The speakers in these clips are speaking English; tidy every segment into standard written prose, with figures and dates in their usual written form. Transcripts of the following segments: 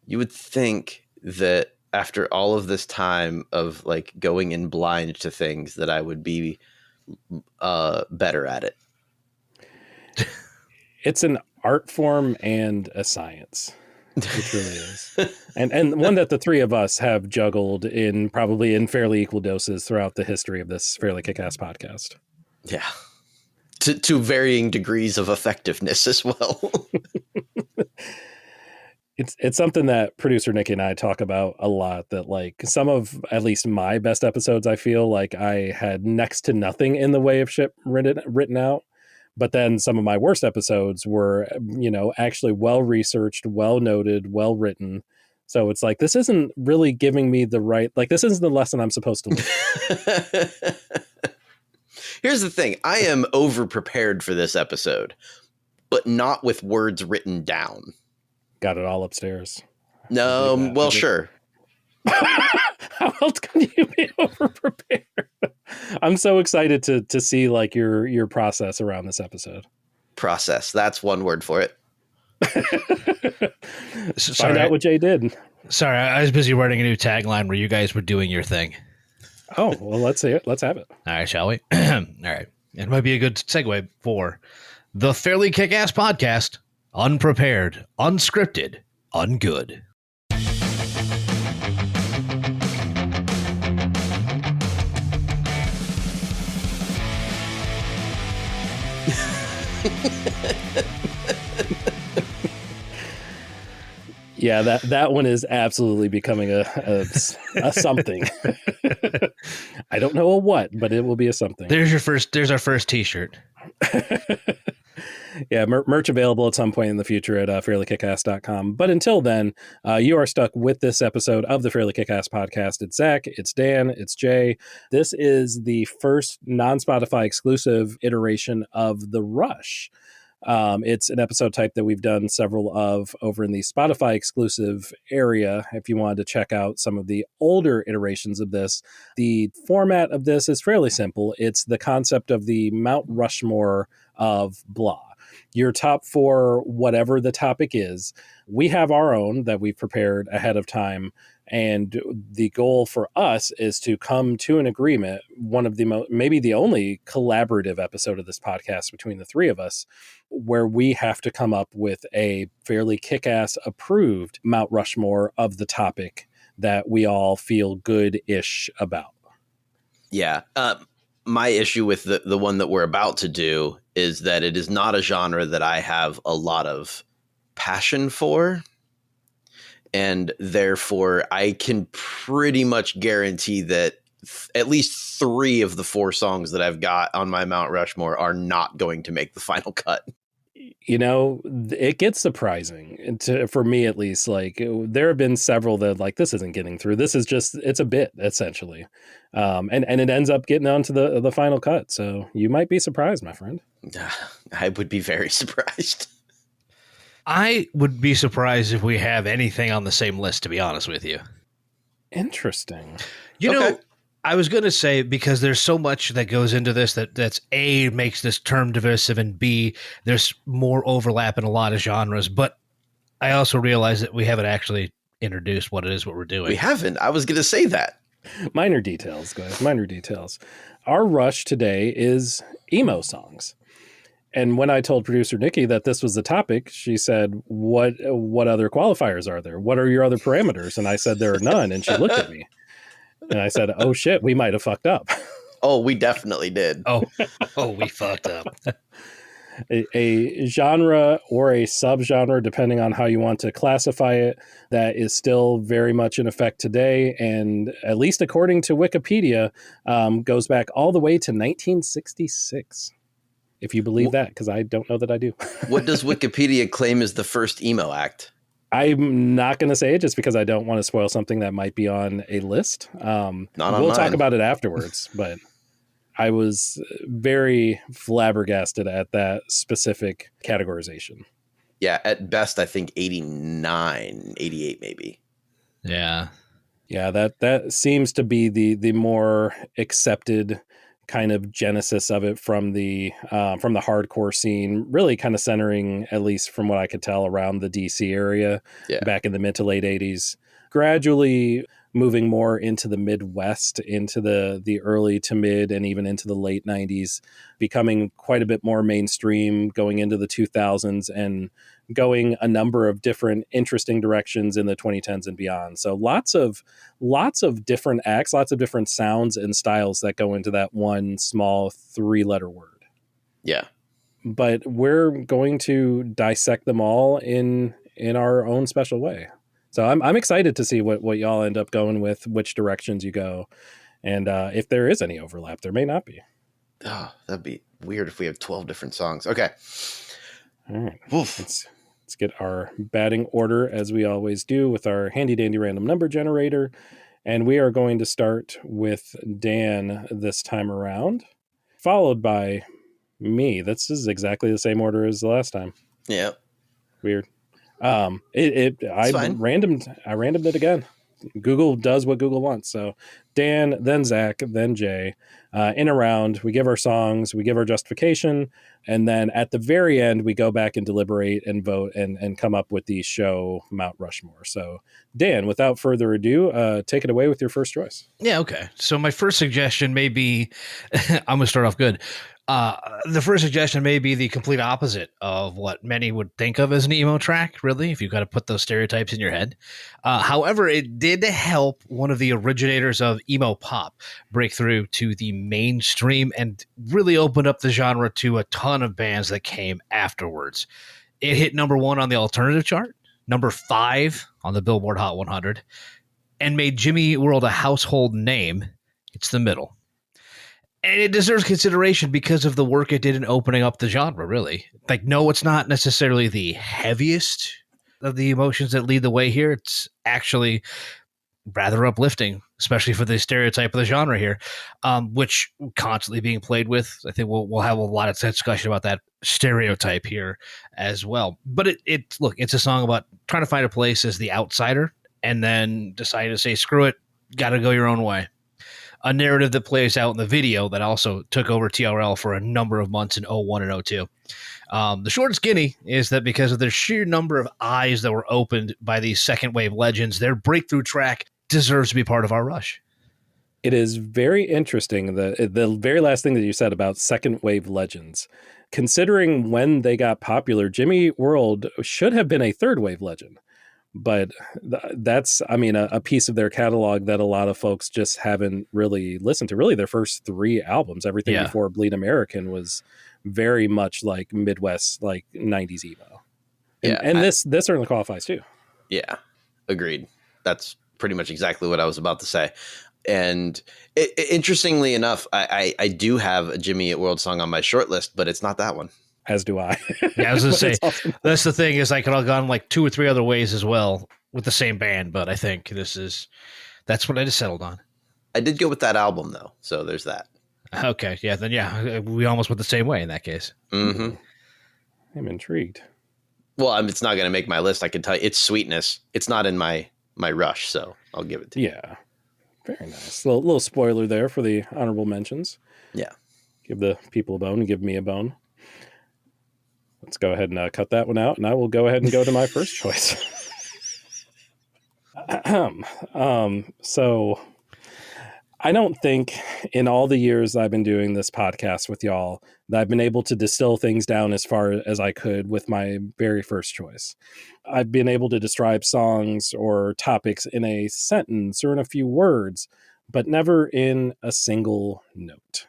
You would think that after all of this time of like going in blind to things that I would be better at it. It's an art form and a science. It really is. And one that the three of us have juggled in probably in fairly equal doses throughout the history of this Fairly KickAss podcast. Yeah. To varying degrees of effectiveness as well. It's something that producer Nikki and I talk about a lot, that like some of at least my best episodes, I feel like I had next to nothing in the way of shit written out. But then some of my worst episodes were, actually well researched, well noted, well written. So it's like, this isn't really giving me the right, like, this isn't the lesson I'm supposed to learn. Here's the thing. I am over prepared for this episode, but not with words written down. Got it all upstairs. No, well, sure. How else can you be over prepared? I'm so excited to see like your process around this episode. Process. That's one word for it. Find out what Jay did. Sorry, I was busy writing a new tagline where you guys were doing your thing. Oh, well, let's see it. Let's have it. All right, shall we? All right. It might be a good segue for the Fairly KickAss podcast. Unprepared, unscripted, ungood. Yeah, that one is absolutely becoming a something. I don't know a what, but it will be a something. There's our first t-shirt. Yeah, merch available at some point in the future at fairlykickass.com. But until then, you are stuck with this episode of the Fairly KickAss podcast. It's Zach, it's Dan, it's Jay. This is the first non-Spotify exclusive iteration of The Rush. It's an episode type that we've done several of over in the Spotify exclusive area. If you wanted to check out some of the older iterations of this, the format of this is fairly simple. It's the concept of the Mount Rushmore of blah. Your top four, whatever the topic is. We have our own that we've prepared ahead of time. And the goal for us is to come to an agreement, one of the maybe the only collaborative episode of this podcast between the three of us, where we have to come up with a Fairly KickAss approved Mount Rushmore of the topic that we all feel good-ish about. Yeah. My issue with the one that we're about to do is that it is not a genre that I have a lot of passion for. And therefore, I can pretty much guarantee that at least 3 of the 4 songs that I've got on my Mount Rushmore are not going to make the final cut. You know, it gets surprising for me, at least. Like, there have been several that like, this isn't getting through. This is just, it's a bit essentially. And it ends up getting onto the final cut. So you might be surprised, my friend. I would be very surprised. I would be surprised if we have anything on the same list, to be honest with you. Interesting. You know, I was going to say, because there's so much that goes into this that's A, makes this term divisive, and B, there's more overlap in a lot of genres. But I also realize that we haven't actually introduced what we're doing. We haven't. I was going to say that. Minor details, guys. Minor details. Our rush today is emo songs. And when I told producer Nikki that this was the topic, she said, what other qualifiers are there? What are your other parameters? And I said, there are none. And she looked at me and I said, oh shit, we might have fucked up. Oh, we definitely did. Oh, we fucked up. a genre or a subgenre, depending on how you want to classify it, that is still very much in effect today. And at least according to Wikipedia, goes back all the way to 1966. If you believe that, because I don't know that I do. What does Wikipedia claim is the first emo act? I'm not going to say it just because I don't want to spoil something that might be on a list. We'll talk about it afterwards, but I was very flabbergasted at that specific categorization. Yeah, at best, I think 89, 88 maybe. Yeah. Yeah, that seems to be the more accepted kind of genesis of it from the hardcore scene, really kind of centering, at least from what I could tell, around the DC area back in the mid to late 80s, gradually moving more into the Midwest, into the early to mid and even into the late 90s, becoming quite a bit more mainstream going into the 2000s and going a number of different interesting directions in the 2010s and beyond. So lots of different acts, lots of different sounds and styles that go into that one small 3-letter word. Yeah. But we're going to dissect them all in our own special way. So I'm excited to see what y'all end up going with, which directions you go, and if there is any overlap. There may not be. Oh, that'd be weird if we have 12 different songs. Okay. All right. Let's get our batting order as we always do with our handy dandy random number generator. And we are going to start with Dan this time around, followed by me. This is exactly the same order as the last time. Yeah. Weird. I randomed it again. Google does what Google wants. So Dan, then Zach, then Jay, in a round, we give our songs, we give our justification, and then at the very end, we go back and deliberate and vote and come up with the show Mount Rushmore. So Dan, without further ado, take it away with your first choice. Yeah, okay. So my first suggestion may be, I'm going to start off good. The first suggestion may be the complete opposite of what many would think of as an emo track, really, if you've got to put those stereotypes in your head. However, it did help one of the originators of emo pop break through to the mainstream and really opened up the genre to a ton of bands that came afterwards. It hit number 1 on the alternative chart, number 5 on the Billboard Hot 100, and made Jimmy Eat World a household name. It's The Middle. And it deserves consideration because of the work it did in opening up the genre, really. Like, no, it's not necessarily the heaviest of the emotions that lead the way here. It's actually rather uplifting, especially for the stereotype of the genre here, which constantly being played with. I think we'll have a lot of discussion about that stereotype here as well. But it's a song about trying to find a place as the outsider and then deciding to say, screw it, got to go your own way. A narrative that plays out in the video that also took over TRL for a number of months in 01 and 02. The short and skinny is that because of the sheer number of eyes that were opened by these second wave legends, their breakthrough track deserves to be part of our rush. It is very interesting, the very last thing that you said about second wave legends. Considering when they got popular, Jimmy Eat World should have been a third wave legend. But that's, a piece of their catalog that a lot of folks just haven't really listened to. Really, their first 3 albums, everything before Bleed American, was very much like Midwest, like 90s emo. And this certainly qualifies too. Yeah, agreed. That's pretty much exactly what I was about to say. And interestingly enough, I do have a Jimmy Eat World song on my short list, but it's not that one. As do I. Yeah, I was going to say, that's the thing, is I could have gone like 2 or 3 other ways as well with the same band, but I think that's what I just settled on. I did go with that album, though, so there's that. Okay, yeah, we almost went the same way in that case. Mm-hmm. I'm intrigued. Well, it's not going to make my list. I can tell you, it's Sweetness. It's not in my rush, so I'll give it to you. Yeah, very nice. Little spoiler there for the honorable mentions. Yeah. Give the people a bone and give me a bone. Let's go ahead and cut that one out, and I will go ahead and go to my first choice. So I don't think in all the years I've been doing this podcast with y'all that I've been able to distill things down as far as I could with my very first choice. I've been able to describe songs or topics in a sentence or in a few words, but never in a single note.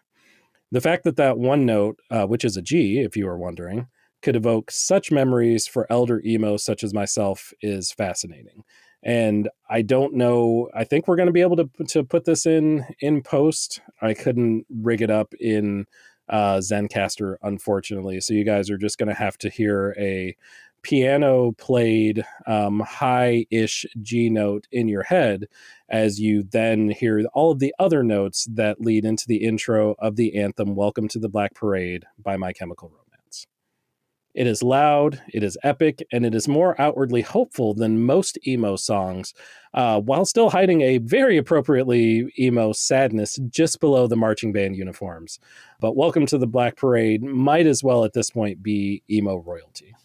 The fact that one note, which is a G, if you are wondering, could evoke such memories for elder emos such as myself is fascinating. And I don't know, I think we're going to be able to put this in post. I couldn't rig it up in Zencaster, unfortunately. So you guys are just going to have to hear a piano played high-ish G note in your head as you then hear all of the other notes that lead into the intro of the anthem, Welcome to the Black Parade by My Chemical Romance. It is loud, it is epic, and it is more outwardly hopeful than most emo songs, while still hiding a very appropriately emo sadness just below the marching band uniforms. But Welcome to the Black Parade might as well at this point be emo royalty.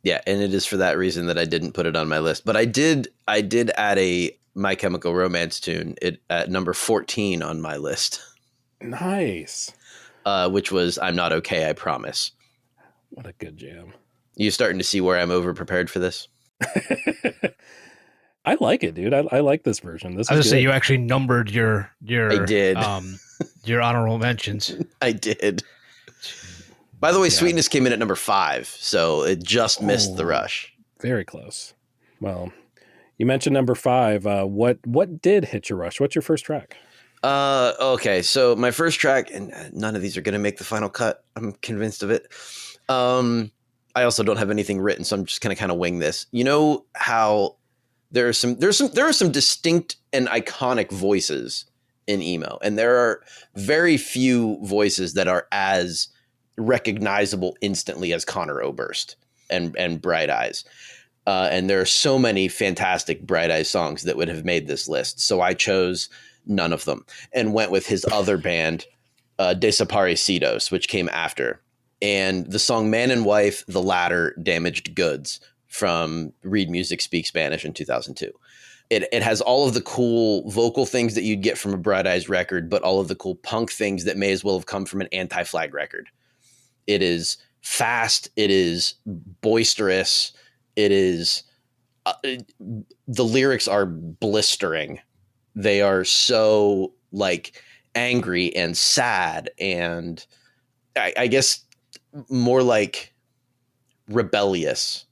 Yeah, and it is for that reason that I didn't put it on my list. But I did add a My Chemical Romance tune at number 14 on my list. Nice. Which was I'm Not Okay, I Promise. What a good jam. You starting to see where I'm over prepared for this? I like it, dude. I like this version. This I was is gonna say good. you actually numbered your I did. Your honorable mentions. I did. By the way, Yeah. Sweetness came in at number 5, so it just missed the Rush. Very close. Well, you mentioned number 5. What did hit your rush? What's your first track? Okay, so my first track, and none of these are going to make the final cut. I'm convinced of it. I also don't have anything written, so I'm just going to kind of wing this. You know how there are some distinct and iconic voices in emo, and there are very few voices that are as recognizable instantly as Connor Oberst and Bright Eyes. And there are so many fantastic Bright Eyes songs that would have made this list. So I chose none of them and went with his other band, Desaparecidos, which came after. And the song Man and Wife, the latter, Damaged Goods from Read Music, Speak Spanish in 2002. It has all of the cool vocal things that you'd get from a Bright Eyes record, but all of the cool punk things that may as well have come from an Anti-Flag record. It is fast. It is boisterous. It is the lyrics are blistering. They are so like angry and sad and I guess more like rebellious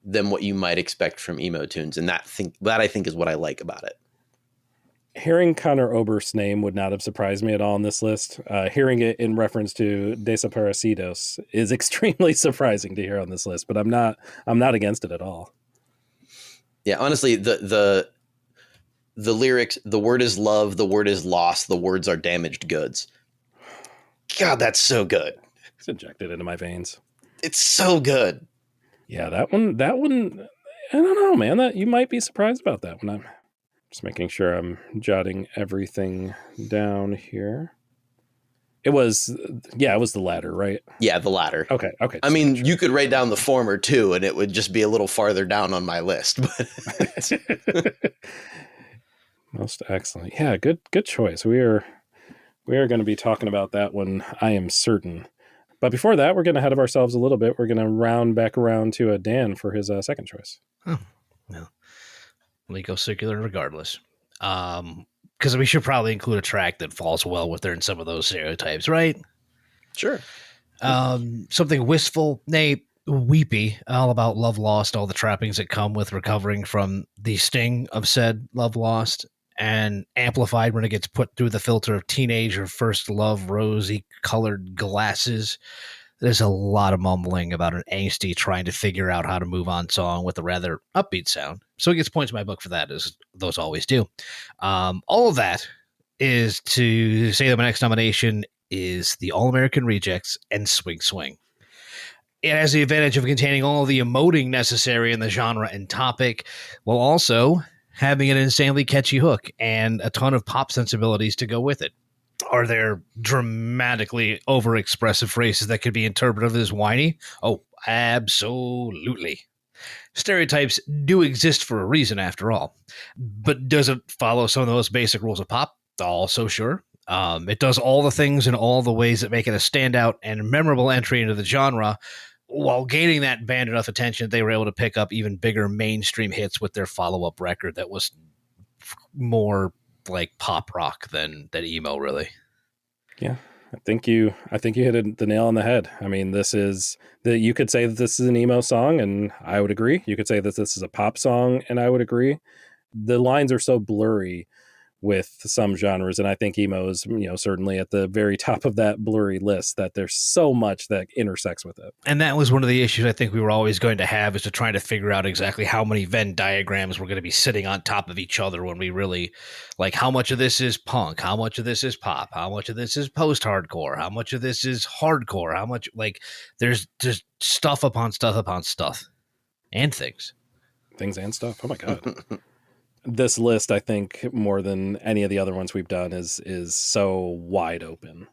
than what you might expect from emo tunes. And that I think is what I like about it. Hearing Connor Oberst's name would not have surprised me at all on this list. Hearing it in reference to Desaparecidos is extremely surprising to hear on this list, but I'm not against it at all. Yeah, honestly, the lyrics, the word is love, the word is lost, the words are damaged goods. God, that's so good. It's injected into my veins. It's so good. Yeah, that one, I don't know, man. That you might be surprised about that one. I'm just making sure I'm jotting everything down here. It was the latter, right? Yeah, the latter. Okay. I mean, you could write down the former too, and it would just be a little farther down on my list. But Most excellent. Yeah, good choice. We are going to be talking about that one, I am certain. But before that, we're getting ahead of ourselves a little bit. We're going to round back around to Dan for his second choice. Oh, well, let me go circular regardless. Because we should probably include a track that falls well within some of those stereotypes, right? sure. Something wistful, nay, weepy, all about love lost, all the trappings that come with recovering from the sting of said love lost, and amplified when it gets put through the filter of teenage or first love rosy colored glasses. There's a lot of mumbling about an angsty trying to figure out how to move on song with a rather upbeat sound. So it gets points in my book for that, as those always do. All of that is to say that my next nomination is the All-American Rejects and Swing Swing. It has the advantage of containing all the emoting necessary in the genre and topic, while also having an insanely catchy hook and a ton of pop sensibilities to go with it. Are there dramatically overexpressive phrases that could be interpreted as whiny? Oh, absolutely. Stereotypes do exist for a reason, after all. But does it follow some of the most basic rules of pop? Also sure. It does all the things in all the ways that make it a standout and memorable entry into the genre, while gaining that band enough attention, they were able to pick up even bigger mainstream hits with their follow-up record that was more like pop rock than emo, really. Yeah, I think you hit the nail on the head. I mean, you could say that this is an emo song, and I would agree. You could say that this is a pop song, and I would agree. The lines are so blurry with some genres. And I think emo is, certainly at the very top of that blurry list, that there's so much that intersects with it. And that was one of the issues I think we were always going to have, is to try to figure out exactly how many Venn diagrams were going to be sitting on top of each other when we really, like, how much of this is punk, how much of this is pop, how much of this is post-hardcore, how much of this is hardcore, how much, like, there's just stuff upon stuff upon stuff and things. Things and stuff. Oh my God. This list, I think, more than any of the other ones we've done, is so wide open,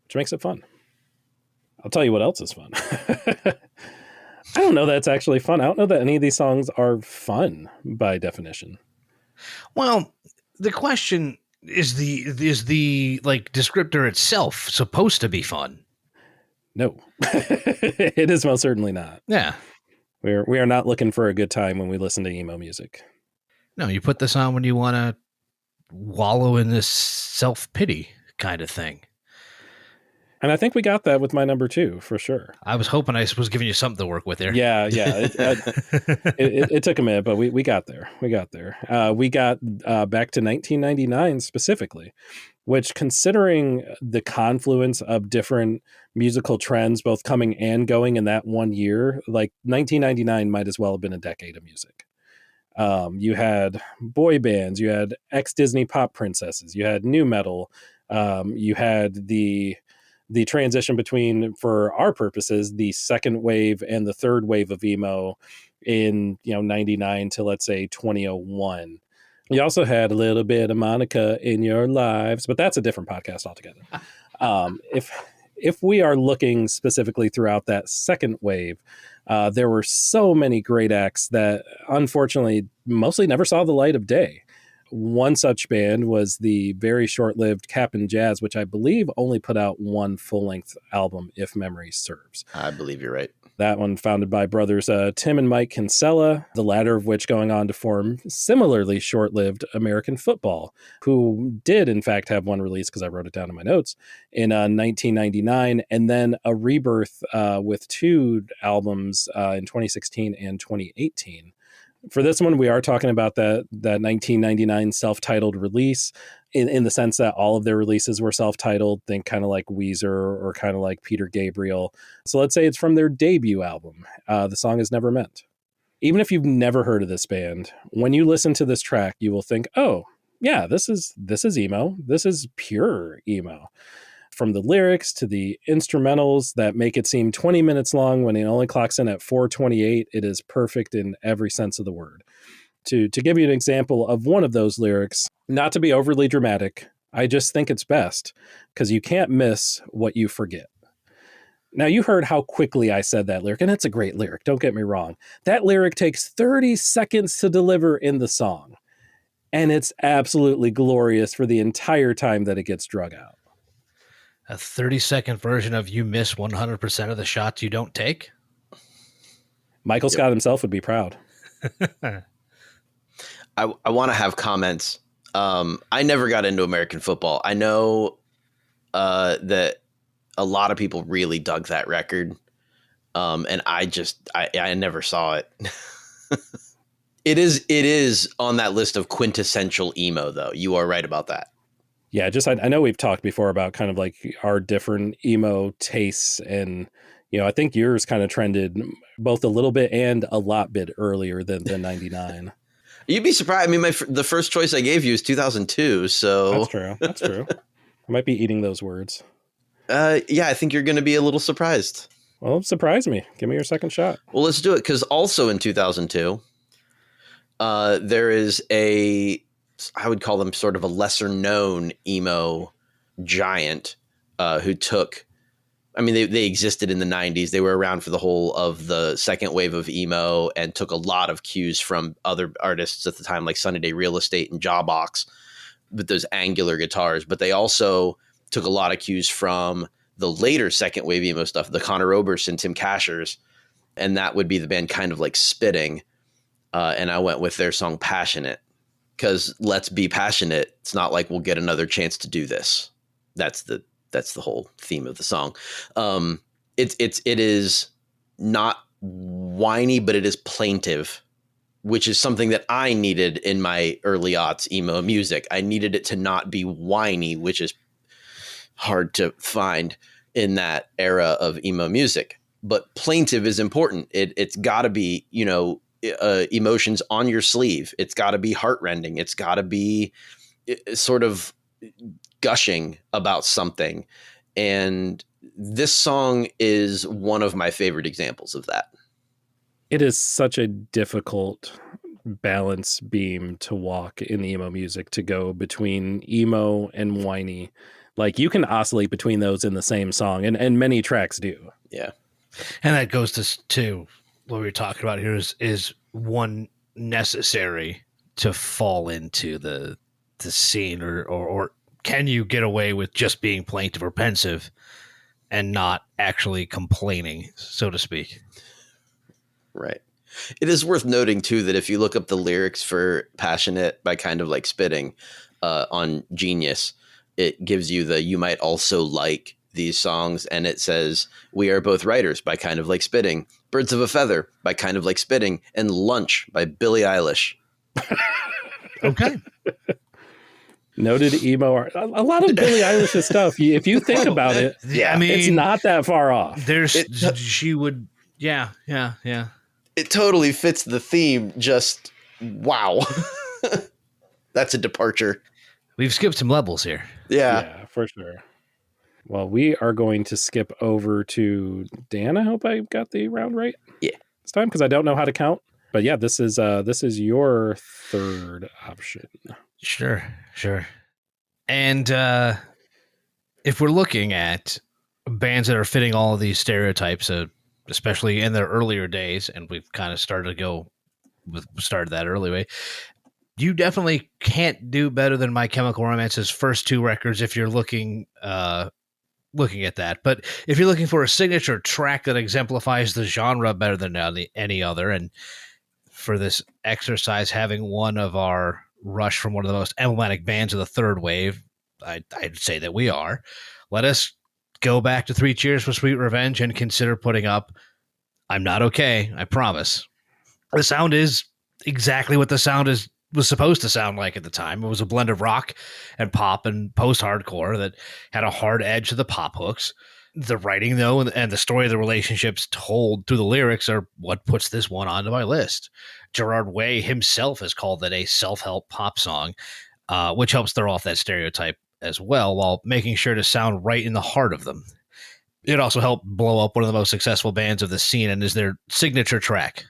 which makes it fun. I'll tell you what else is fun. I don't know that's actually fun. I don't know that any of these songs are fun by definition. Well, the question is the like descriptor itself supposed to be fun? No, it is most certainly not. Yeah. We are not looking for a good time when we listen to emo music. No, you put this on when you want to wallow in this self-pity kind of thing. And I think we got that with my number 2, for sure. I was hoping I was giving you something to work with there. Yeah. It took a minute, but we got there. We got back to 1999 specifically, which, considering the confluence of different musical trends, both coming and going in that one year, like 1999 might as well have been a decade of music. You had boy bands, you had ex-Disney pop princesses, you had new metal, you had the transition between, for our purposes, the second wave and the third wave of emo in 99 to, let's say, 2001. You also had a little bit of Monica in your lives, but that's a different podcast altogether. If we are looking specifically throughout that second wave, there were so many great acts that unfortunately mostly never saw the light of day. One such band was the very short-lived Cap'n Jazz, which I believe only put out one full-length album, if memory serves. I believe you're right. That one founded by brothers Tim and Mike Kinsella, the latter of which going on to form similarly short-lived American Football, who did in fact have one release, because I wrote it down in my notes, in 1999, and then a rebirth with 2 albums in 2016 and 2018. For this one, we are talking about that 1999 self-titled release, in the sense that all of their releases were self-titled. Think kind of like Weezer or kind of like Peter Gabriel. So let's say it's from their debut album. The song is Never Meant. Even if you've never heard of this band, when you listen to this track, you will think, oh, yeah, this is emo. This is pure emo. From the lyrics to the instrumentals that make it seem 20 minutes long when it only clocks in at 4:28, it is perfect in every sense of the word. To give you an example of one of those lyrics, not to be overly dramatic, I just think it's best because you can't miss what you forget. Now, you heard how quickly I said that lyric, and it's a great lyric, don't get me wrong. That lyric takes 30 seconds to deliver in the song, and it's absolutely glorious for the entire time that it gets drug out. A 30-second version of "You miss 100% of the shots you don't take"? Michael Scott himself would be proud. I want to have comments. I never got into American football. I know that a lot of people really dug that record. And I never saw it. It is on that list of quintessential emo, though. You are right about that. Yeah, I know we've talked before about kind of like our different emo tastes, and I think yours kind of trended both a little bit and a lot bit earlier than 99. You'd be surprised. I mean, the first choice I gave you is 2002, so That's true. I might be eating those words. Yeah, I think you're going to be a little surprised. Well, surprise me. Give me your second shot. Well, let's do it, because also in 2002, there is I would call them sort of a lesser known emo giant who took, I mean, they existed in the 90s. They were around for the whole of the second wave of emo and took a lot of cues from other artists at the time, like Sunny Day Real Estate and Jawbox with those angular guitars. But they also took a lot of cues from the later second wave emo stuff, the Conor Oberst and Tim Cashers. And that would be the band kind of like Spitting. And I went with their song Passionate. Because let's be passionate. It's not like we'll get another chance to do this. That's the whole theme of the song. It is not whiny, but it is plaintive which is something that I needed in my early aughts emo music. I needed it to not be whiny, which is hard to find in that era of emo music. But plaintive is important. It's got to be, emotions on your sleeve. It's got to be heartrending. It's got to be sort of gushing about something. And this song is one of my favorite examples of that. It is such a difficult balance beam to walk in emo music, to go between emo and whiny. Like, you can oscillate between those in the same song, and many tracks do. Yeah. And that goes to what we were talking about here is one necessary to fall into the scene, or can you get away with just being plaintive or pensive and not actually complaining, so to speak? Right. It is worth noting, too, that if you look up the lyrics for Passionate by Kind of Like Spitting on Genius, it gives you the "you might also like these songs," and it says, "We are both writers" by Kind of Like Spitting, "Birds of a Feather" by Kind of Like Spitting, and "Lunch" by Billie Eilish. Okay. Noted emo. A lot of Billie Eilish's stuff, if you think about it, Yeah, I mean, it's not that far off. She would, yeah. It totally fits the theme. Just wow. That's a departure. We've skipped some levels here. Yeah, for sure. Well, we are going to skip over to Dan. I hope I got the round right. Yeah. This time, because I don't know how to count. But yeah, this is your third option. Sure. And if we're looking at bands that are fitting all of these stereotypes, especially in their earlier days, and we've kind of started that early way, you definitely can't do better than My Chemical Romance's first two records if you're looking at that. But if you're looking for a signature track that exemplifies the genre better than any other, and for this exercise, having one of our Rush from one of the most emblematic bands of the third wave, I'd say that we are. Let us go back to Three Cheers for Sweet Revenge and consider putting up I'm Not Okay, I Promise. The sound is exactly what the sound was supposed to sound like at the time. It was a blend of rock and pop and post-hardcore that had a hard edge to the pop hooks. The writing, though, and the story of the relationships told through the lyrics are what puts this one onto my list. Gerard Way himself has called it a self-help pop song, which helps throw off that stereotype as well, while making sure to sound right in the heart of them. It also helped blow up one of the most successful bands of the scene and is their signature track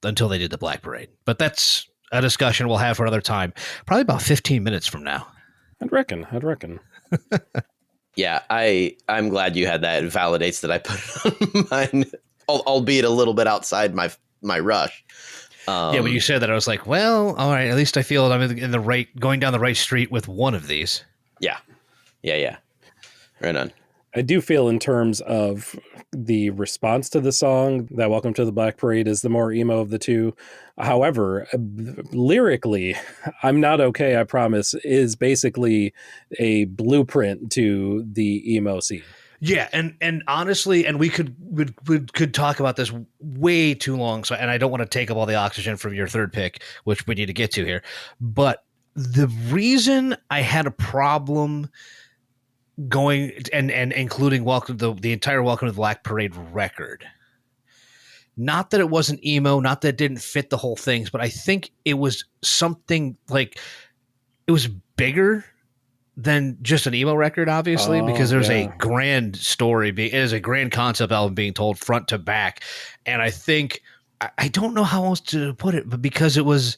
until they did the Black Parade. But that's a discussion we'll have for another time, probably about 15 minutes from now. I'd reckon. Yeah, I'm glad you had that. It validates that I put it on mine, albeit a little bit outside my Rush. Yeah, when you said that, I was like, well, all right, at least I feel I'm in the right, going down the right street with one of these. Yeah. Right on. I do feel, in terms of the response to the song, that Welcome to the Black Parade is the more emo of the two. However, lyrically, I'm Not Okay, I Promise is basically a blueprint to the emo scene. Yeah, and honestly, and we could talk about this way too long. So, and I don't want to take up all the oxygen from your third pick, which we need to get to here. But the reason I had a problem going and including the entire Welcome to the Black Parade record, not that it wasn't emo, not that it didn't fit the whole things, but I think it was something like it was bigger than just an emo record, obviously, because there's a grand story. It is a grand concept album being told front to back. And I think, I don't know how else to put it, but because it was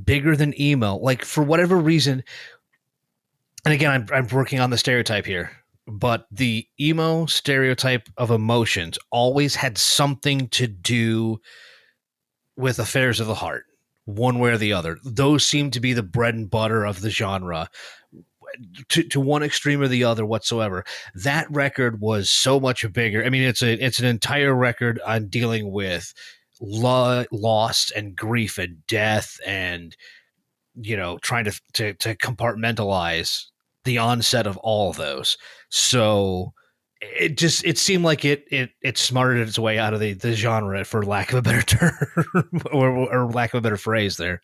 bigger than emo, like for whatever reason, and again, I'm working on the stereotype here, but the emo stereotype of emotions always had something to do with affairs of the heart, one way or the other. Those seem to be the bread and butter of the genre. To one extreme or the other whatsoever. That record was so much bigger. I mean, it's an entire record on dealing with loss and grief and death, and trying to compartmentalize the onset of all of those. So it seemed like it smarted its way out of the genre, for lack of a better term, or lack of a better phrase there.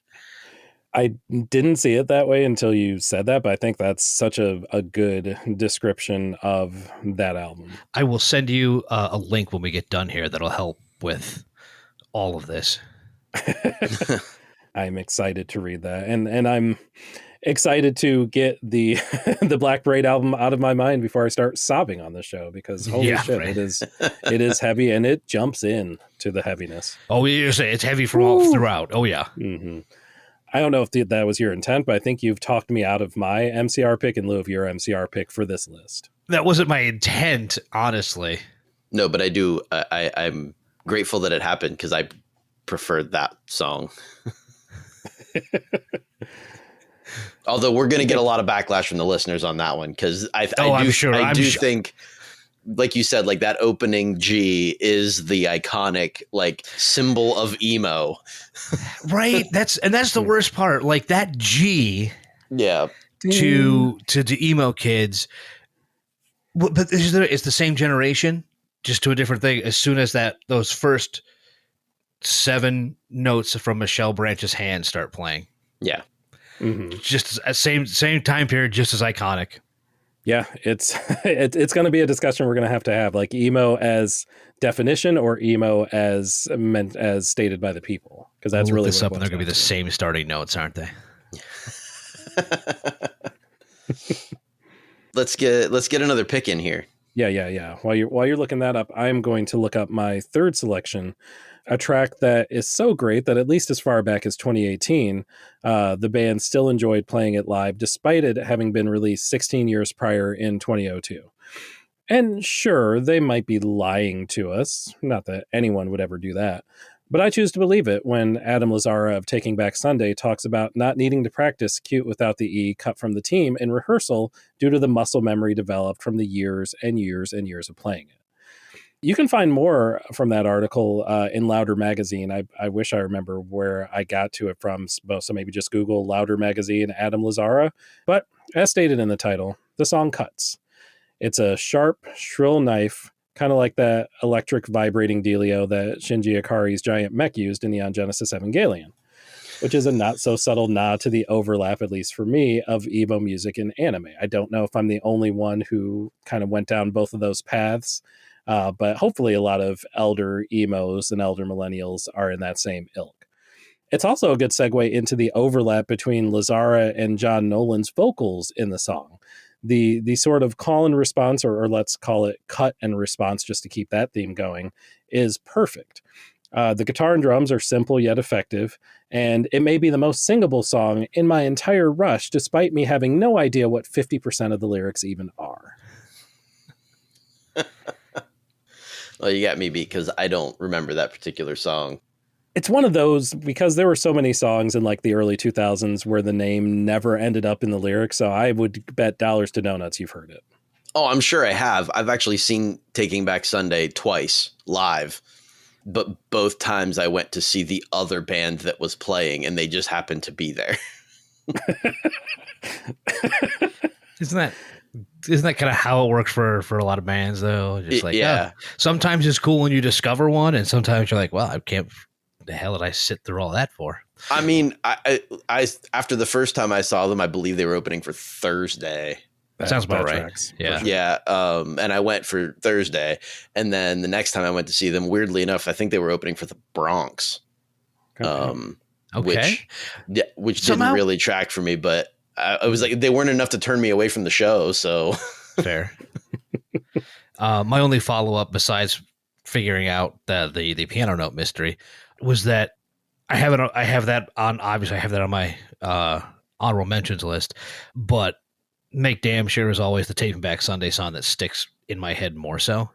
I didn't see it that way until you said that, but I think that's such a good description of that album. I will send you a link when we get done here that'll help with all of this. I'm excited to read that, and I'm excited to get the the Black Braid album out of my mind before I start sobbing on the show, because holy shit, right. it is heavy, and it jumps in to the heaviness. Oh, you say it's heavy from all throughout. Oh yeah. Mm-hmm. I don't know if that was your intent, but I think you've talked me out of my MCR pick in lieu of your MCR pick for this list. That wasn't my intent, honestly. No, but I do. I'm grateful that it happened, because I preferred that song. Although we're going to get a lot of backlash from the listeners on that one, because I do think, like you said, like that opening G is the iconic like symbol of emo. Right. That's the worst part. Like that G. Yeah. To emo kids. But it's the same generation, just to a different thing. As soon as those first 7 notes from Michelle Branch's hand start playing. Yeah. Mm-hmm. Just same time period, just as iconic. Yeah, it's going to be a discussion we're going to have, like emo as definition or emo as meant as stated by the people, because that's really this up, and they're going to be the same starting notes, aren't they? Let's get another pick in here. Yeah. While you're looking that up, I'm going to look up my third selection, a track that is so great that at least as far back as 2018, the band still enjoyed playing it live, despite it having been released 16 years prior in 2002. And sure, they might be lying to us. Not that anyone would ever do that. But I choose to believe it when Adam Lazzara of Taking Back Sunday talks about not needing to practice Cute Without the E cut from the team in rehearsal due to the muscle memory developed from the years and years and years of playing it. You can find more from that article in Louder Magazine. I wish I remember where I got to it from, so maybe just Google Louder Magazine, Adam Lazzara. But as stated in the title, the song cuts. It's a sharp, shrill knife, kind of like that electric vibrating dealio that Shinji Ikari's giant mech used in Neon Genesis Evangelion, which is a not-so-subtle nod to the overlap, at least for me, of emo music and anime. I don't know if I'm the only one who kind of went down both of those paths, but hopefully a lot of elder emos and elder millennials are in that same ilk. It's also a good segue into the overlap between Lazzara and John Nolan's vocals in the song. The sort of call and response, or let's call it cut and response just to keep that theme going, is perfect. The guitar and drums are simple yet effective, and it may be the most singable song in my entire Rush, despite me having no idea what 50% of the lyrics even are. Well, you got me beat, because I don't remember that particular song. It's one of those, because there were so many songs in like the early 2000s where the name never ended up in the lyrics, so I would bet dollars to donuts you've heard it. Oh, I'm sure I have. I've actually seen Taking Back Sunday twice live, but both times I went to see the other band that was playing, and they just happened to be there. Isn't that kind of how it works for a lot of bands, though? Just like, yeah. Sometimes it's cool when you discover one, and sometimes you're like, well, I can't. The hell did I sit through all that for? I mean, I after the first time I saw them, I believe they were opening for Thursday. That sounds about right. Tracks. Yeah. Yeah. And I went for Thursday, and then the next time I went to see them, weirdly enough, I think they were opening for the Bronx. Okay. Which didn't really track for me, but I was like, they weren't enough to turn me away from the show. So fair. My only follow up, besides figuring out the piano note mystery, was that I have that on my honorable mentions list, but Make Damn Sure is always the Taking Back Sunday song that sticks in my head more so.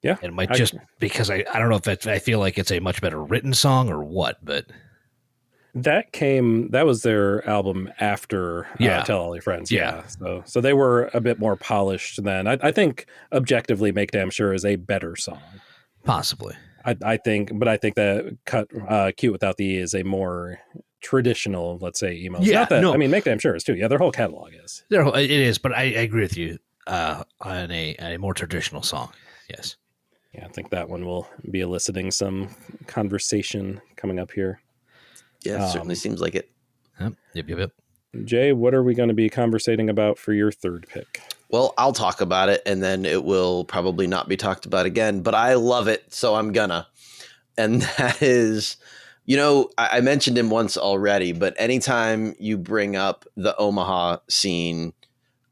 Yeah. It might just because I don't know if I feel like it's a much better written song or what, but that was their album after Tell All Your Friends. Yeah. So they were a bit more polished then. I think objectively Make Damn Sure is a better song. Possibly. I think that Cute Without the E is a more traditional, let's say, emo. Yeah, I mean, Make Damn Sure is too. Yeah, their whole catalog is. It is, but I agree with you. on a more traditional song. Yes. Yeah, I think that one will be eliciting some conversation coming up here. Yeah, it certainly seems like it. Yep. Jay, what are we going to be conversating about for your third pick? Well, I'll talk about it, and then it will probably not be talked about again, but I love it, so I'm gonna. And that is, I mentioned him once already, but anytime you bring up the Omaha scene,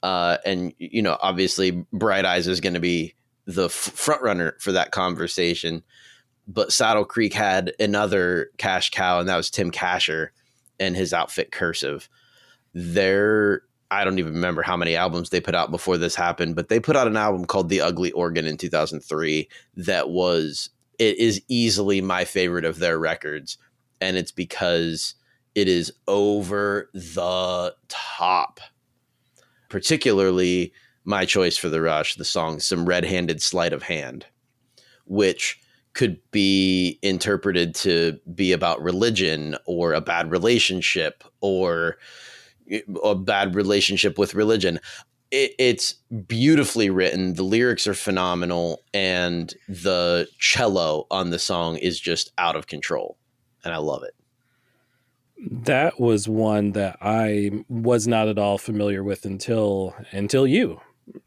and, obviously Bright Eyes is going to be the front runner for that conversation, but Saddle Creek had another cash cow, and that was Tim Kasher and his outfit Cursive. I don't even remember how many albums they put out before this happened, but they put out an album called The Ugly Organ in 2003 it is easily my favorite of their records. And it's because it is over the top. Particularly my choice for the Rush, the song Some Red-Handed Sleight of Hand, which could be interpreted to be about religion or a bad relationship or a bad relationship with religion. It's beautifully written. The lyrics are phenomenal, and the cello on the song is just out of control, and I love it. That was one that I was not at all familiar with until you,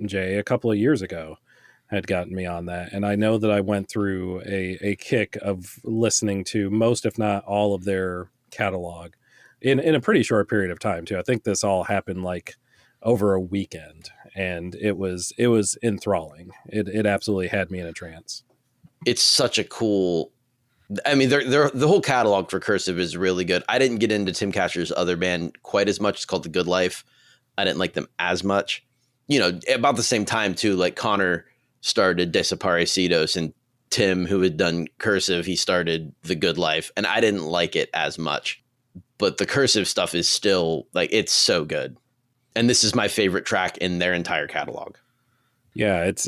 Jay, a couple of years ago, had gotten me on that. And I know that I went through a kick of listening to most, if not all, of their catalog in a pretty short period of time too. I think this all happened like over a weekend, and it was enthralling. It absolutely had me in a trance. It's such a cool. I mean, the whole catalog for Cursive is really good. I didn't get into Tim Kasher's other band quite as much. It's called The Good Life. I didn't like them as much. About the same time too. Like Connor started Desaparecidos, and Tim, who had done Cursive, he started The Good Life, and I didn't like it as much. But the Cursive stuff is still like, it's so good. And this is my favorite track in their entire catalog. Yeah, it's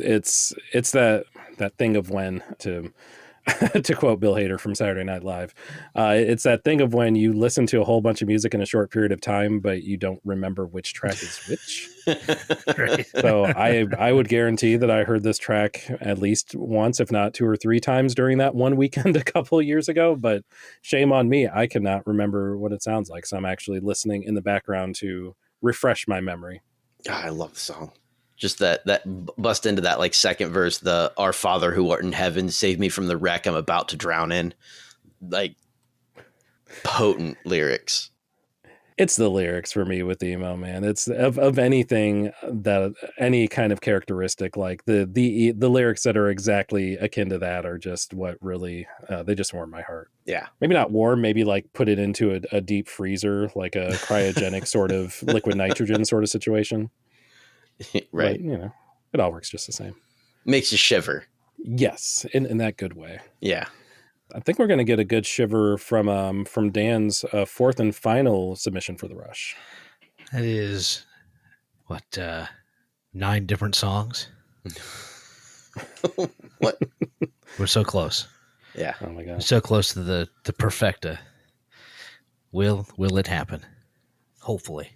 that thing of when, to to quote Bill Hader from Saturday Night Live, it's that thing of when you listen to a whole bunch of music in a short period of time, but you don't remember which track is which. Right. So I would guarantee that I heard this track at least once, if not 2 or 3 times during that one weekend a couple of years ago, but shame on me. I cannot remember what it sounds like. So I'm actually listening in the background to refresh my memory. God, I love the song. Just that bust into that like second verse, the "Our Father who art in heaven, save me from the wreck I'm about to drown in." Like potent lyrics. It's the lyrics for me with Emo, man. It's of anything that any kind of characteristic, like the lyrics that are exactly akin to that are just what really they just warm my heart. Yeah, maybe not warm, maybe like put it into a deep freezer, like a cryogenic sort of liquid nitrogen sort of situation. Right. But, it all works just the same. Makes you shiver. Yes, in that good way. Yeah. I think we're going to get a good shiver from Dan's fourth and final submission for the Rush. That is, 9 different songs? What? We're so close. Yeah. Oh my God. We're so close to the perfecta. Will it happen? Hopefully.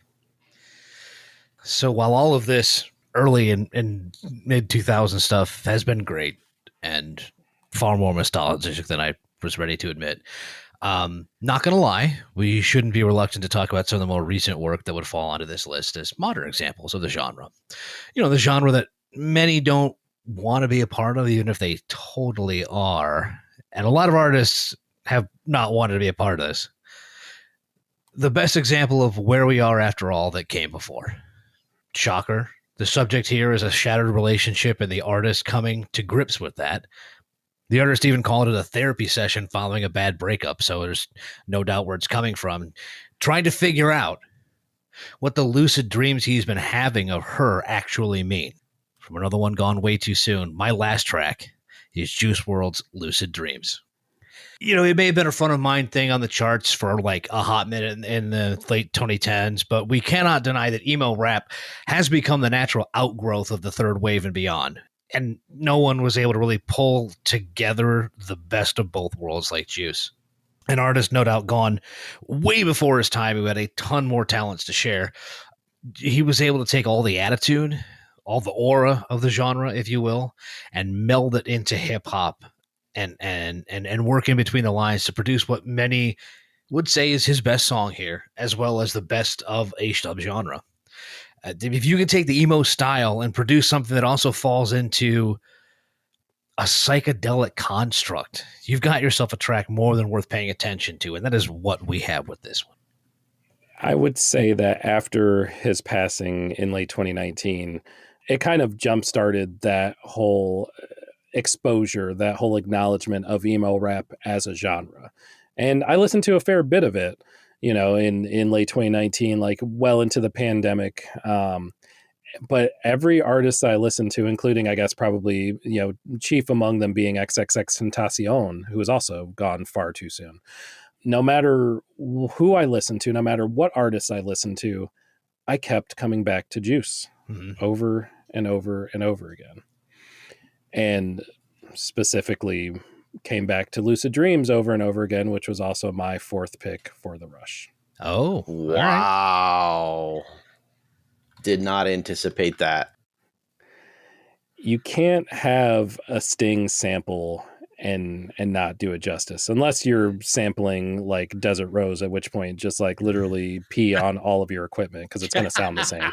So while all of this early and mid 2000 stuff has been great and far more nostalgic than I was ready to admit, not gonna lie, we shouldn't be reluctant to talk about some of the more recent work that would fall onto this list as modern examples of the genre. The genre that many don't want to be a part of, even if they totally are. And a lot of artists have not wanted to be a part of this. The best example of where we are after all that came before. Shocker. The subject here is a shattered relationship and the artist coming to grips with that. The artist even called it a therapy session following a bad breakup, so there's no doubt where it's coming from. Trying to figure out what the lucid dreams he's been having of her actually mean. From another one gone way too soon, my last track is Juice WRLD's Lucid Dreams. It may have been a front of mind thing on the charts for like a hot minute in the late 2010s, but we cannot deny that emo rap has become the natural outgrowth of the third wave and beyond. And no one was able to really pull together the best of both worlds like Juice. An artist no doubt gone way before his time who had a ton more talents to share. He was able to take all the attitude, all the aura of the genre, if you will, and meld it into hip hop and work in between the lines to produce what many would say is his best song here, as well as the best of H-dub genre. If you can take the emo style and produce something that also falls into a psychedelic construct, you've got yourself a track more than worth paying attention to, and that is what we have with this one. I would say that after his passing in late 2019, it kind of jump-started that whole exposure, that whole acknowledgement of emo rap as a genre. And I listened to a fair bit of it, in late 2019, like well into the pandemic. But every artist I listened to, including, I guess, probably, chief among them being XXXTentacion, who is also gone far too soon. No matter who I listened to, no matter what artists I listened to, I kept coming back to Juice over and over and over again. And specifically came back to Lucid Dreams over and over again, which was also my fourth pick for the Rush. Oh, wow. Right. Did not anticipate that. You can't have a Sting sample and not do it justice, unless you're sampling like Desert Rose, at which point just like literally pee on all of your equipment because it's going to sound the same.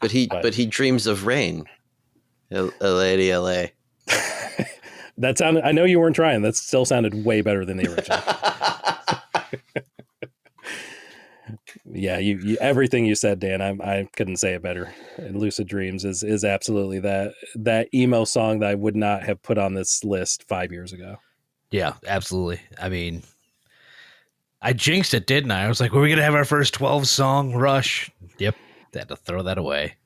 But he dreams of rain. Lady LA. That sounded, I know you weren't trying. That still sounded way better than the original. Yeah, you everything you said, Dan, I couldn't say it better. And Lucid Dreams is absolutely that emo song that I would not have put on this list 5 years ago. Yeah, absolutely. I mean, I jinxed it, didn't I? I was like, were we going to have our first 12-song Rush? Yep, had to throw that away.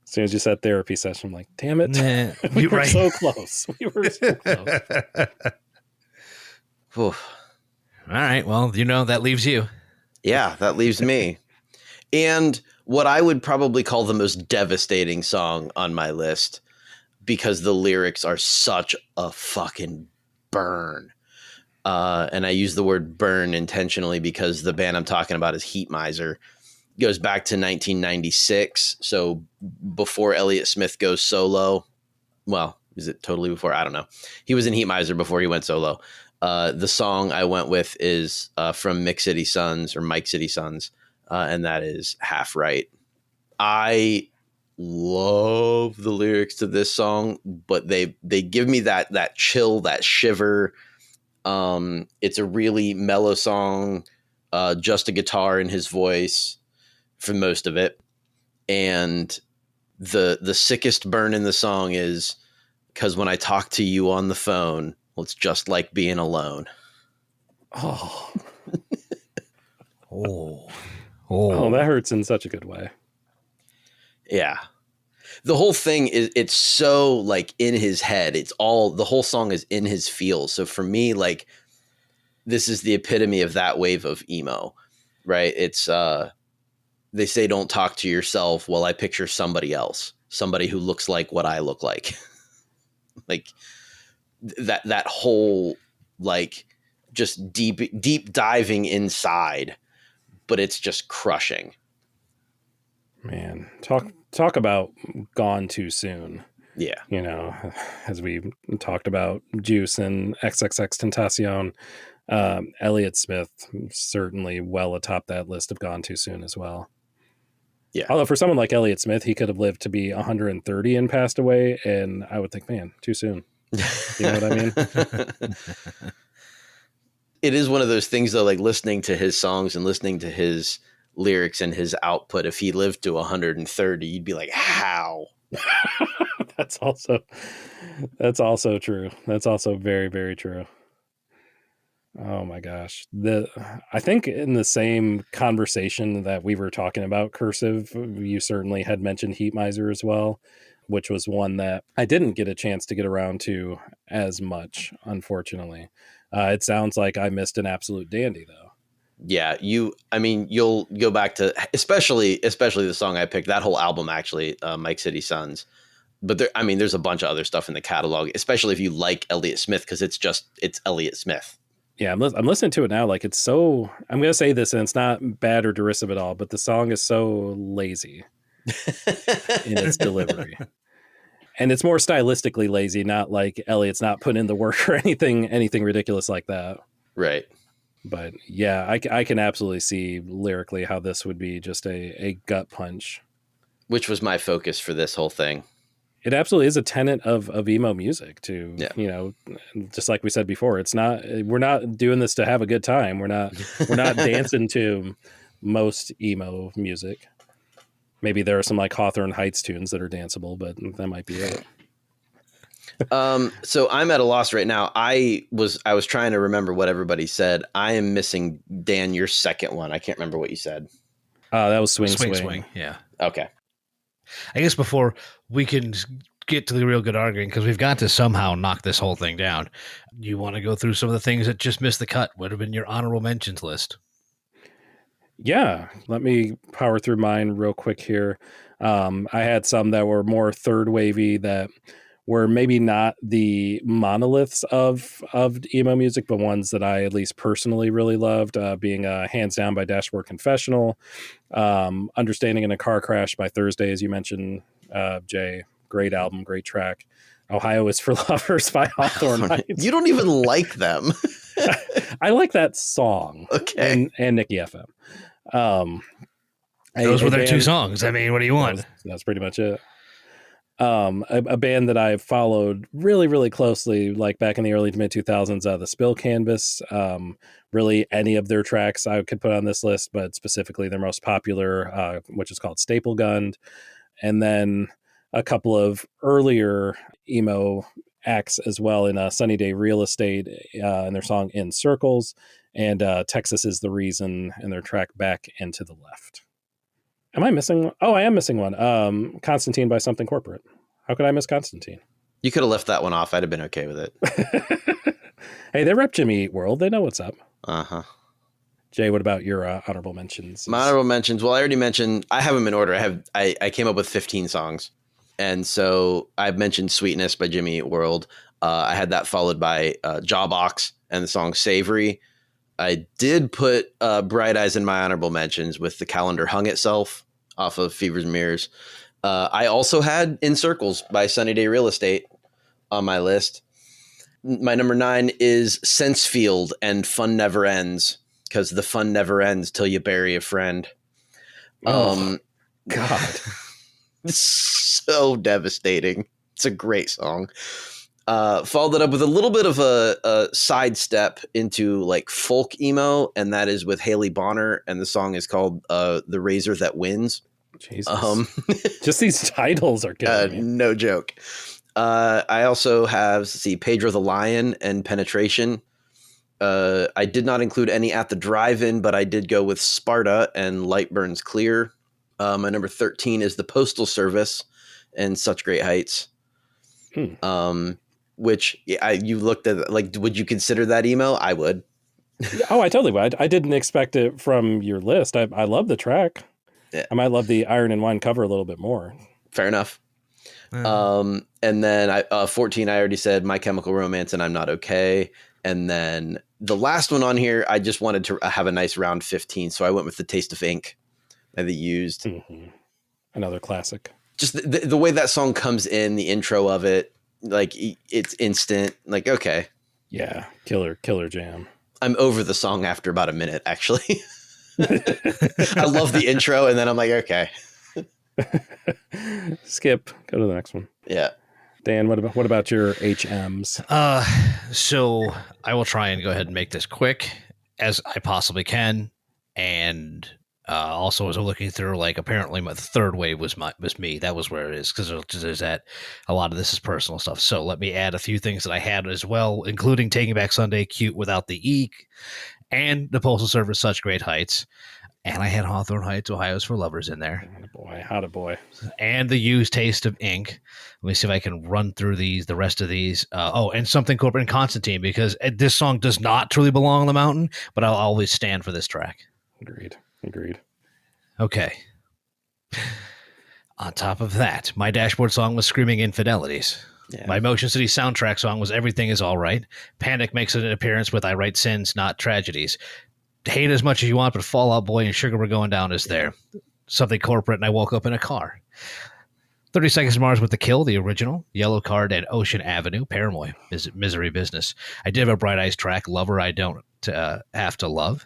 As soon as you said therapy session, I'm like, damn it. We were so close. We were so close. All right, well, that leaves you. Yeah, that leaves me. And what I would probably call the most devastating song on my list, because the lyrics are such a fucking burn. And I use the word burn intentionally because the band I'm talking about is Heat Miser. Goes back to 1996. So before Elliott Smith goes solo. Well, is it totally before? I don't know. He was in Heat Miser before he went solo. The song I went with is from Mike City Sons, and that is Half Right. I love the lyrics to this song, but they give me that chill, that shiver. It's a really mellow song, just a guitar in his voice for most of it. And the sickest burn in the song is because when I talk to you on the phone, well, it's just like being alone. Oh. Oh, that hurts in such a good way. Yeah. The whole thing it's so like in his head. The whole song is in his feel. So for me, like, this is the epitome of that wave of emo, right? It's, they say, don't talk to yourself. Well, I picture somebody else, somebody who looks like what I look like. Like that whole, like, just deep diving inside, but it's just crushing. Man, talk about gone too soon. Yeah. As we talked about Juice and XXXTentacion, Elliott Smith certainly well atop that list of gone too soon as well. Yeah. Although for someone like Elliott Smith, he could have lived to be 130 and passed away, and I would think, man, too soon. You know what I mean? It is one of those things, though, like listening to his songs and listening to his lyrics and his output. If he lived to 130, you'd be like, how? That's also true. That's also very, very true. Oh my gosh. I think in the same conversation that we were talking about Cursive, you certainly had mentioned Heat Miser as well, which was one that I didn't get a chance to get around to as much, unfortunately. It sounds like I missed an absolute dandy, though. Yeah, you'll go back to, especially the song I picked, that whole album, actually, Mike City Sons. But there's a bunch of other stuff in the catalog, especially if you like Elliott Smith, because it's Elliott Smith. Yeah, I'm listening to it now. Like, it's so, I'm going to say this, and it's not bad or derisive at all, but the song is so lazy. in its delivery. And it's more stylistically lazy, not like Elliot's not putting in the work or anything ridiculous like that. Right. But yeah, I can absolutely see lyrically how this would be just a gut punch. Which was my focus for this whole thing. It absolutely is a tenet of emo music to, Yeah. you know, just like we said before, we're not doing this to have a good time. We're not dancing to most emo music. Maybe there are some like Hawthorne Heights tunes that are danceable, but that might be it. So I'm at a loss right now. I was trying to remember what everybody said. I am missing, Dan, your second one. I can't remember what you said. That was Swing. Yeah. Okay. I guess before we can get to the real good arguing, because we've got to somehow knock this whole thing down, you want to go through some of the things that just missed the cut? Would have been your honorable mentions list. Yeah, let me power through mine real quick here. I had some that were more third wavy, that were maybe not the monoliths of emo music, but ones that I at least personally really loved, being Hands Down by Dashboard Confessional, Understanding in a Car Crash by Thursday, as you mentioned, Jay. Great album, great track. Ohio is for Lovers by Hawthorne Heights. You don't even like them. I like that song. Okay. And Nicky FM. Those were their two songs. I mean, what do you want? That's pretty much it. A band that I followed really, really closely, like back in the early to mid 2000s, the Spill Canvas. Really, any of their tracks I could put on this list, but specifically their most popular, which is called Staple Gunned. And then a couple of earlier emo acts as well in Sunny Day Real Estate and their song In Circles, and Texas Is the Reason and their track Back and to the Left. Am I missing one? Oh, I am missing one. Constantine by Something Corporate. How could I miss Constantine? You could have left that one off. I'd have been okay with it. Hey, they rep Jimmy Eat World. They know what's up. Uh-huh. Jay, what about your honorable mentions? My honorable mentions. Well, I already mentioned, I have them in order. I came up with 15 songs. And so I've mentioned Sweetness by Jimmy Eat World. I had that followed by Jawbox and the song Savory. I did put Bright Eyes in my honorable mentions with The Calendar Hung Itself off of Fevers and Mirrors. I also had In Circles by Sunny Day Real Estate on my list. My number 9 is Sensefield and Fun Never Ends, because the fun never ends till you bury a friend. God. It's so devastating. It's a great song. Followed it up with a little bit of a sidestep into like folk emo, and that is with Haley Bonner, and the song is called The Razor That Wins. Jesus. Just these titles are killing me. No joke. I also have, Pedro the Lion and Penetration. I did not include any at the drive-in, but I did go with Sparta and Light Burns Clear. My number 13 is the Postal Service and Such Great Heights. Which you looked at, like, would you consider that emo? I would. Oh, I totally would. I didn't expect it from your list. I love the track. Yeah. I might love the Iron and Wine cover a little bit more. Fair enough. And then 14, I already said My Chemical Romance and I'm Not Okay. And then the last one on here, I just wanted to have a nice round 15. So I went with The Taste of Ink by The Used. Mm-hmm. Another classic. Just the way that song comes in, the intro of it, like it's instant. Like, okay. Yeah. Killer jam. I'm over the song after about a minute, actually. I love the intro. And then I'm like, okay. Skip. Go to the next one. Yeah. Dan, what about your HMs? So I will try and go ahead and make this quick as I possibly can. And also, as I'm looking through, like, apparently my third wave was me. That was where it is, because there's that a lot of this is personal stuff. So let me add a few things that I had as well, including Taking Back Sunday, Cute Without the Eek, and the Postal Service, Such Great Heights. And I had Hawthorne Heights, Ohio's for Lovers in there. How'd a boy. And the Used Taste of Ink. Let me see if I can run through the rest of these. And Something Corporate and Constantine, because this song does not truly belong on the mountain, but I'll always stand for this track. Agreed. Okay. On top of that, my dashboard song was Screaming Infidelities. Yeah. My Motion City soundtrack song was Everything Is All Right. Panic makes an appearance with I Write Sins, Not Tragedies. Hate as much as you want, but Fall Out Boy and Sugar We're Going Down is there. something corporate, and I woke up in a car. 30 Seconds to Mars with The Kill, the original, Yellow Card, and Ocean Avenue, Paramoy, Misery Business. I did have a Bright Eyes track, Lover I Don't Have to Love.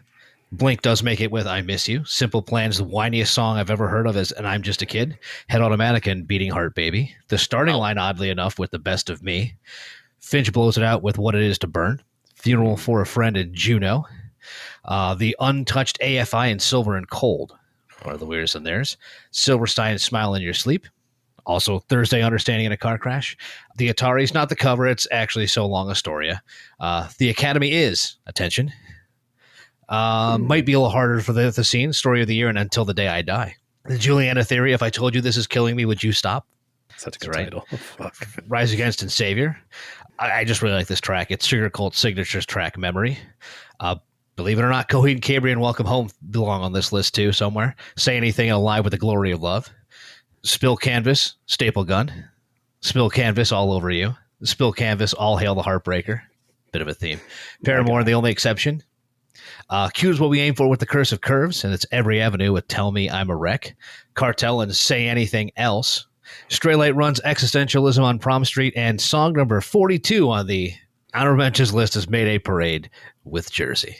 Blink does make it with I Miss You. Simple Plan's the whiniest song I've ever heard of is And I'm Just a Kid. Head Automatic and Beating Heart Baby. The starting line, oddly enough, with The Best of Me. Finch blows it out with What It Is to Burn. Funeral for a Friend and Juno. The Untouched AFI and Silver and Cold. One of the weirdest in theirs. Silverstein, Smile in Your Sleep. Also, Thursday, Understanding in a Car Crash. The Atari's not the cover. It's actually So Long Astoria. The Academy is, attention, might be a little harder for the scene, Story of the Year, and Until the Day I Die. The Juliana Theory, If I Told You This Is Killing Me, Would You Stop? Such a good title. Fuck. Rise Against and Savior. I just really like this track. It's Sugar Cult Signatures track, Memory. Believe it or not, Coheed and Cambria and Welcome Home belong on this list too somewhere. Say Anything and Alive with the Glory of Love. Spill Canvas, Staple Gun. Spill Canvas, All Over You. Spill Canvas, All Hail the Heartbreaker. Bit of a theme. Paramore, The Only Exception. Q is What We Aim For with The Curse of Curves, and it's Every Avenue with Tell Me I'm a Wreck. Cartel and Say Anything Else. Stray Light Runs Existentialism on Prom Street, and song number 42 on the honorable mentions list is Mayday Parade with Jersey.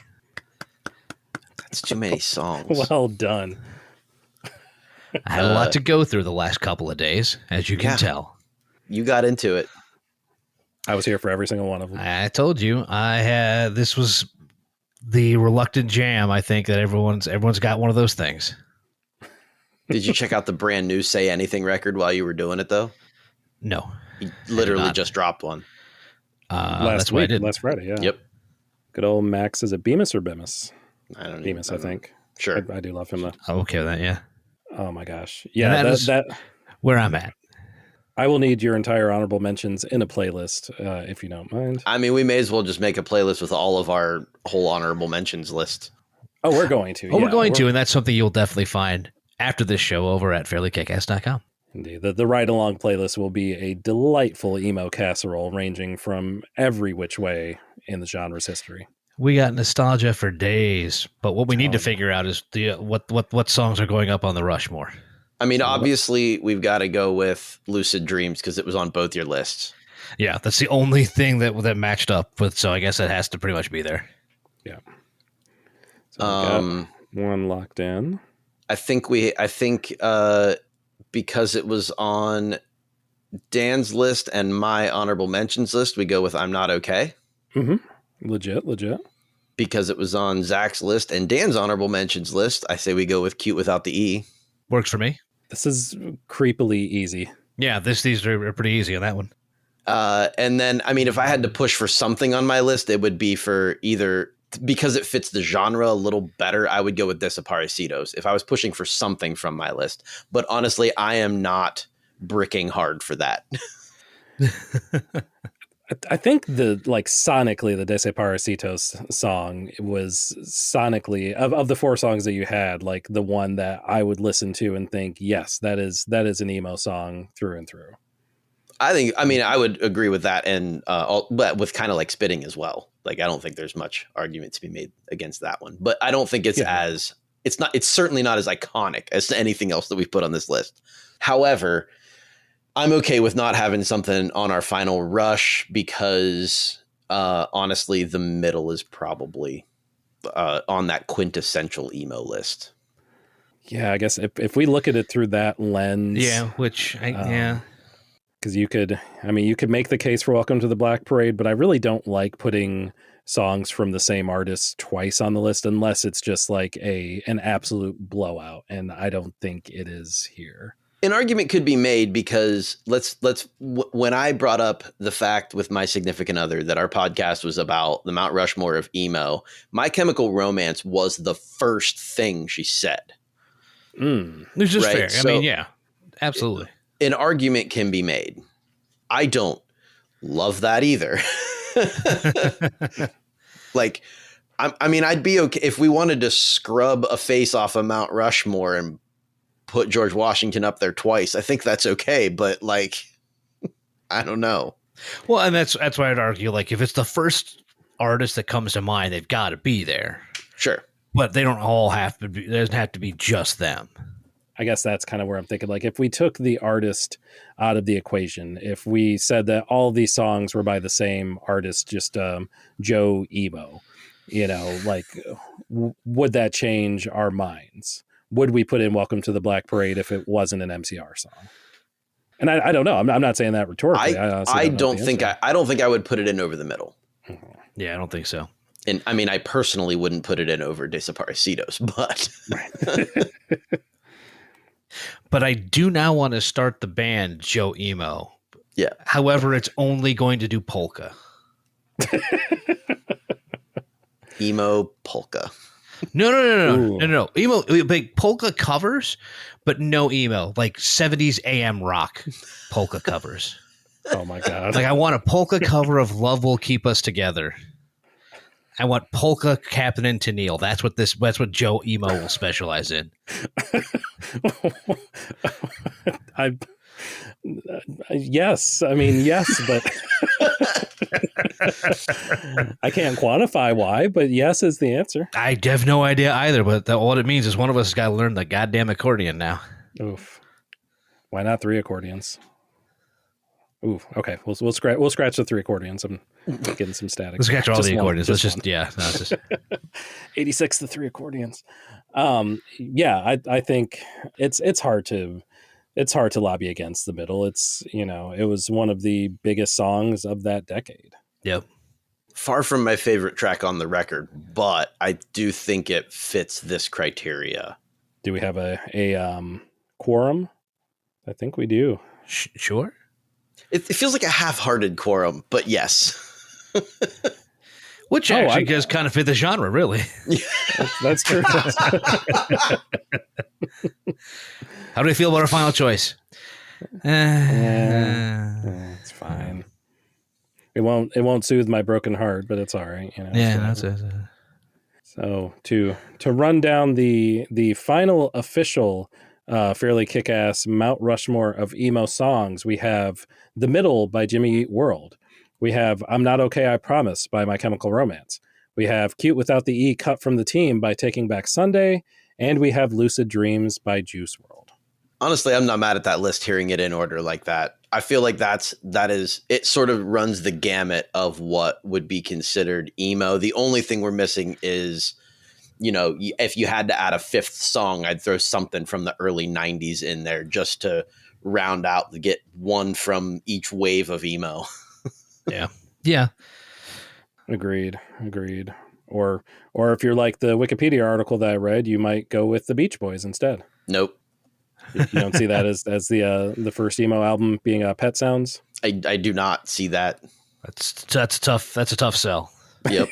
That's too many songs. Well done. I had a lot to go through the last couple of days, as you can tell. You got into it. I was here for every single one of them. I told you this was the reluctant jam. I think that everyone's got one of those things. Did you check out the brand new Say Anything record while you were doing it though? No, he literally just dropped one. Last week, last Friday. Yeah. Yep. Good old Max. Is it Bemis or Bemis? I don't know. Bemis, I think. Sure. I do love him though. I'm okay with that. Yeah. Oh my gosh. Yeah. That where I'm at. I will need your entire honorable mentions in a playlist, if you don't mind. I mean, we may as well just make a playlist with all of our whole honorable mentions list. Oh, we're going to. We're going to, and that's something you'll definitely find after this show over at fairlykickass.com. Indeed. The ride-along playlist will be a delightful emo casserole ranging from every which way in the genre's history. We got nostalgia for days, but what we need to figure out is what songs are going up on the Rushmore. I mean, obviously, we've got to go with Lucid Dreams because it was on both your lists. Yeah, that's the only thing that matched up with, so I guess it has to pretty much be there. Yeah. So we got one locked in. I think because it was on Dan's list and my honorable mentions list, we go with I'm Not Okay. Mm-hmm. Legit. Because it was on Zach's list and Dan's honorable mentions list, I say we go with Cute Without the E. Works for me. This is creepily easy. Yeah, these are pretty easy on that one. And then, I mean, if I had to push for something on my list, it would be for either, because it fits the genre a little better, I would go with Desaparecidos if I was pushing for something from my list. But honestly, I am not bricking hard for that. I think sonically, the Desaparecidos song was sonically of the four songs that you had, like the one that I would listen to and think, yes, that is an emo song through and through. I would agree with that. And, but with kind of like Spitting as well. Like, I don't think there's much argument to be made against that one, but I don't think it's it's certainly not as iconic as anything else that we've put on this list. However, I'm okay with not having something on our final rush because, honestly, the middle is probably on that quintessential emo list. Yeah, I guess if we look at it through that lens, because you could make the case for Welcome to the Black Parade, but I really don't like putting songs from the same artist twice on the list unless it's just like an absolute blowout, and I don't think it is here. An argument could be made because when I brought up the fact with my significant other that our podcast was about the Mount Rushmore of emo, My Chemical Romance was the first thing she said. It's just fair. So, I mean, yeah, absolutely. An argument can be made. I don't love that either. Like, I mean, I'd be okay if we wanted to scrub a face off of Mount Rushmore and put George Washington up there twice. I think that's okay, but like, I don't know. Well, and that's why I'd argue, like, if it's the first artist that comes to mind, they've got to be there. Sure. But they don't all have to be, it doesn't have to be just them. I guess that's kind of where I'm thinking. Like, if we took the artist out of the equation, if we said that all these songs were by the same artist, just Joe Emo, like, would that change our minds? Would we put in "Welcome to the Black Parade" if it wasn't an MCR song? And I don't know. I'm not saying that rhetorically. I don't think I would put it in over the middle. Mm-hmm. Yeah, I don't think so. And I mean, I personally wouldn't put it in over Desaparecidos, but but I do now want to start the band Joe Emo. Yeah. However, it's only going to do polka. Emo polka. No. Emo, big polka covers, but no emo. Like 70s AM rock polka covers. Oh my God. Like, I want a polka cover of "Love Will Keep Us Together." I want polka Captain and Tennille. That's what Joe Emo will specialize in. Yes. I mean, yes, but I can't quantify why, but yes is the answer. I have no idea either, but what it means is one of us has got to learn the goddamn accordion now. Oof. Why not 3 accordions? Ooh, okay. We'll scratch the 3 accordions. I'm getting some static. Let's scratch all Just the one, accordions. just Let's one. just 86 the 3 accordions. I think it's hard to lobby against the middle. It's, it was one of the biggest songs of that decade. Yep. Far from my favorite track on the record, but I do think it fits this criteria. Do we have a quorum? I think we do. Sure. It feels like a half-hearted quorum, but yes. Which actually does kind of fit the genre, really. That's true. How do you feel about our final choice? It's fine. It won't soothe my broken heart, but it's all right. That's it. So to run down the final official Fairly Kick-Ass Mount Rushmore of emo songs, we have "The Middle" by Jimmy Eat World. We have "I'm Not Okay, I Promise" by My Chemical Romance. We have "Cute Without the E" cut from the Team by Taking Back Sunday. And we have "Lucid Dreams" by Juice WRLD. Honestly, I'm not mad at that list, hearing it in order like that. I feel like it sort of runs the gamut of what would be considered emo. The only thing we're missing is, if you had to add a 5th song, I'd throw something from the early 90s in there just to round out, to get one from each wave of emo. Yeah. Agreed. Or if you're like the Wikipedia article that I read, you might go with the Beach Boys instead. Nope. You don't see that as the first emo album being Pet Sounds? I do not see that. That's tough. That's a tough sell. Yep.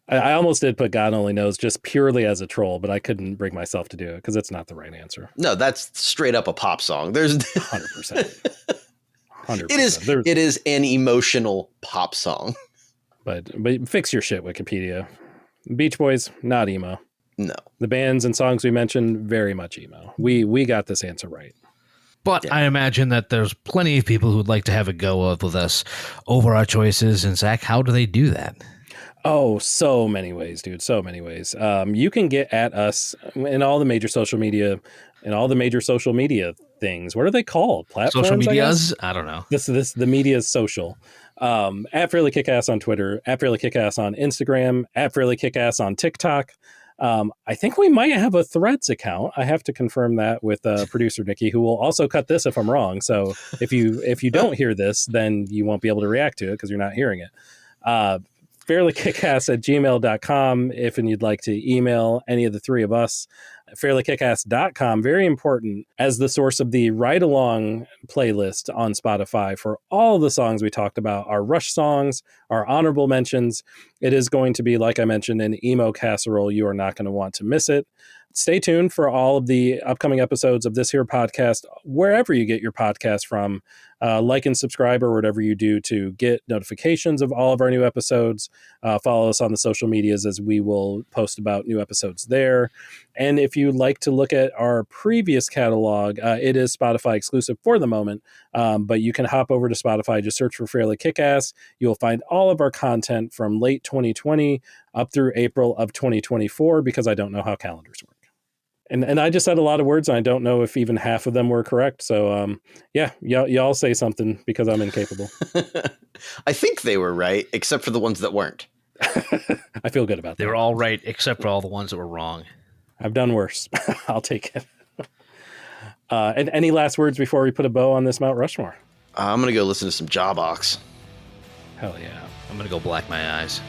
I almost did put "God Only Knows" just purely as a troll, but I couldn't bring myself to do it because it's not the right answer. No, that's straight up a pop song. There's 100%. 100%. It is an emotional pop song. But fix your shit, Wikipedia. Beach Boys, not emo. No. The bands and songs we mentioned, very much emo. We got this answer right. But yeah. I imagine that there's plenty of people who'd like to have a go with us over our choices. And Zach, how do they do that? Oh, so many ways, dude. So many ways. You can get at us in all the major social media things. What are they called? Platforms? Social medias? I don't know. The media is social. At Fairly Kick-Ass on Twitter, at Fairly Kick-Ass on Instagram, at Fairly Kick-Ass on TikTok. I think we might have a Threads account. I have to confirm that with producer Nikki, who will also cut this if I'm wrong. So if you don't hear this, then you won't be able to react to it because you're not hearing it. fairlykickass@gmail.com if you'd like to email any of the three of us. fairlykickass.com, very important, as the source of the ride-along playlist on Spotify for all the songs we talked about, our Rush songs, our honorable mentions. It is going to be, like I mentioned, an emo casserole. You are not going to want to miss it. Stay tuned for all of the upcoming episodes of this here podcast, wherever you get your podcast from. Like and subscribe or whatever you do to get notifications of all of our new episodes. Follow us on the social medias as we will post about new episodes there. And if you'd like to look at our previous catalog, it is Spotify exclusive for the moment, but you can hop over to Spotify, just search for Fairly Kick-Ass. You'll find all of our content from late 2020 up through April of 2024, because I don't know how calendars work. And I just said a lot of words, and I don't know if even half of them were correct. So, y'all say something because I'm incapable. I think they were right, except for the ones that weren't. I feel good about that. They were all right, except for all the ones that were wrong. I've done worse. I'll take it. And any last words before we put a bow on this Mount Rushmore? I'm going to go listen to some Jawbox. Hell yeah. I'm going to go black my eyes.